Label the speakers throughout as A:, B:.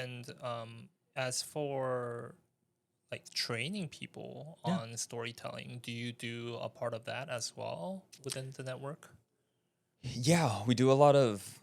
A: And as for like training people
B: Yeah.
A: on storytelling, do you do a part of that as well within the network?
B: Yeah, we do a lot of,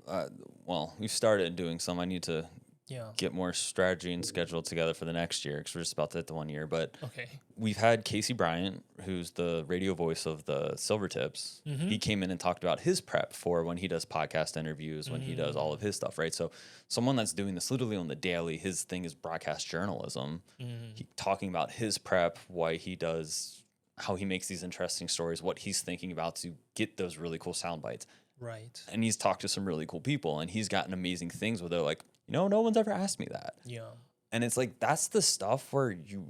B: well, we've started doing some. I need to
A: Yeah.
B: get more strategy and schedule together for the next year because we're just about to hit the 1 year. But
A: Okay.
B: we've had Casey Bryant, who's the radio voice of the Silvertips.
A: Mm-hmm.
B: He came in and talked about his prep for when he does podcast interviews, when he does all of his stuff, right? So someone that's doing this literally on the daily, his thing is broadcast journalism. He, talking about his prep, why he does, how he makes these interesting stories, what he's thinking about to get those really cool sound bites.
A: Right.
B: And he's talked to some really cool people, and he's gotten amazing things where they're like, no one's ever asked me that.
A: Yeah.
B: And it's like, that's the stuff where you,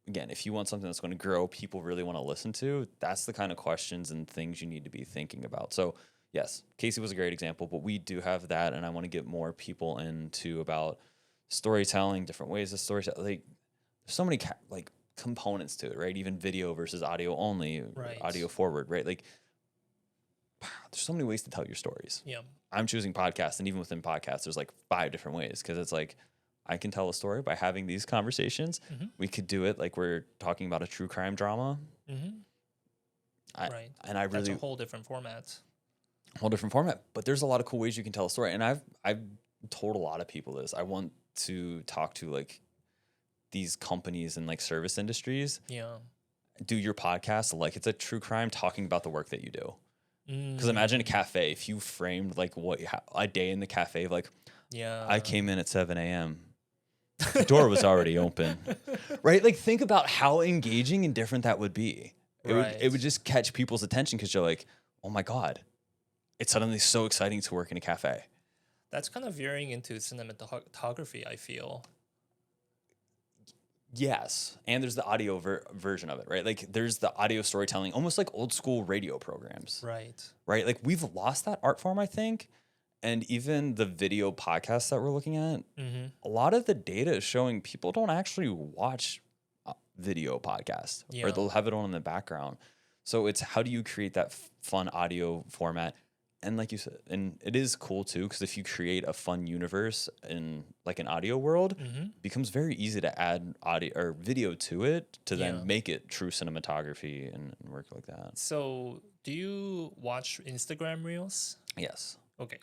B: again, if you want something that's going to grow, people really want to listen to, that's the kind of questions and things you need to be thinking about. So, yes, Casey was a great example, but we do have that. And I want to get more people into about storytelling, different ways of storytelling. Like, there's so many like components to it, right? Even video versus audio only,
A: Right.
B: audio forward, right? Like, there's so many ways to tell your stories.
A: Yeah.
B: I'm choosing podcasts, and even within podcasts, there's like 5 different ways because it's like I can tell a story by having these conversations.
A: Mm-hmm.
B: We could do it like we're talking about a true crime drama.
A: Mm-hmm. Right.
B: And I
A: That's
B: really
A: a whole different format.
B: whole different format, but there's a lot of cool ways you can tell a story. And I've told a lot of people this. I want to talk to like these companies and like service industries.
A: Yeah.
B: Do your podcast like it's a true crime, talking about the work that you do.
A: Mm.
B: Because imagine a cafe, if you framed like what a day in the cafe, like
A: Yeah.
B: I came in at 7 a.m. The door was already open, right? Like think about how engaging and different that would be. It would just catch people's attention because you're like, oh my God, it's suddenly so exciting to work in a cafe.
A: That's kind of veering into cinematography, I feel.
B: Yes. And there's the audio version of it, right? Like there's the audio storytelling, almost like old school radio programs,
A: Right.
B: right? Like we've lost that art form, I think. And even the video podcasts that we're looking at,
A: Mm-hmm.
B: a lot of the data is showing people don't actually watch video podcasts
A: Yeah.
B: or they'll have it on in the background. So it's how do you create that fun audio format? And like you said, and it is cool too, because if you create a fun universe in like an audio world,
A: Mm-hmm.
B: it becomes very easy to add audio or video to it to
A: Yeah.
B: then make it true cinematography and work like that.
A: So, do you watch Instagram Reels?
B: Yes.
A: Okay.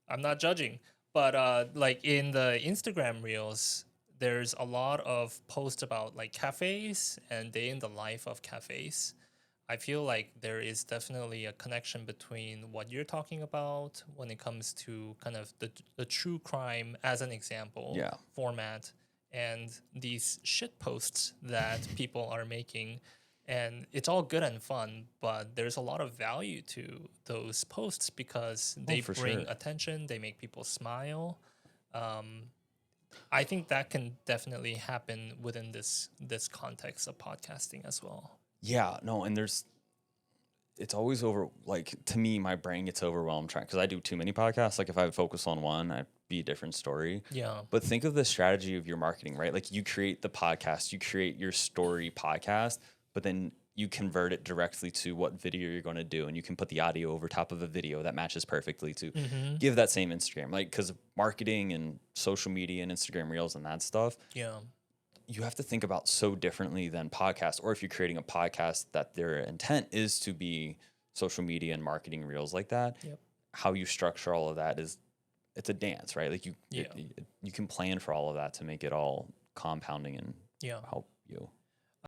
A: I'm not judging, but like in the Instagram Reels, there's a lot of posts about like cafes and day in the life of cafes. I feel like there is definitely a connection between what you're talking about when it comes to kind of the true crime as an example
B: Yeah.
A: format and these shit posts that people are making. And it's all good and fun, but there's a lot of value to those posts because they
B: for
A: bring
B: sure.
A: attention, they make people smile. I think that can definitely happen within this context of podcasting as well.
B: Yeah, no, and it's always like to me, my brain gets overwhelmed trying because I do too many podcasts. Like if I would focus on one, I'd be a different story.
A: Yeah.
B: But think of the strategy of your marketing, right? Like you create the podcast, you create your story podcast, but then you convert it directly to what video you're going to do. And you can put the audio over top of a video that matches perfectly to give that same Instagram. Like because marketing and social media and Instagram Reels and that stuff,
A: Yeah.
B: you have to think about so differently than podcasts. Or if you're creating a podcast that their intent is to be social media and marketing reels like that,
A: Yep.
B: how you structure all of that it's a dance, right? Like you can plan for all of that to make it all compounding and
A: Yeah.
B: help you.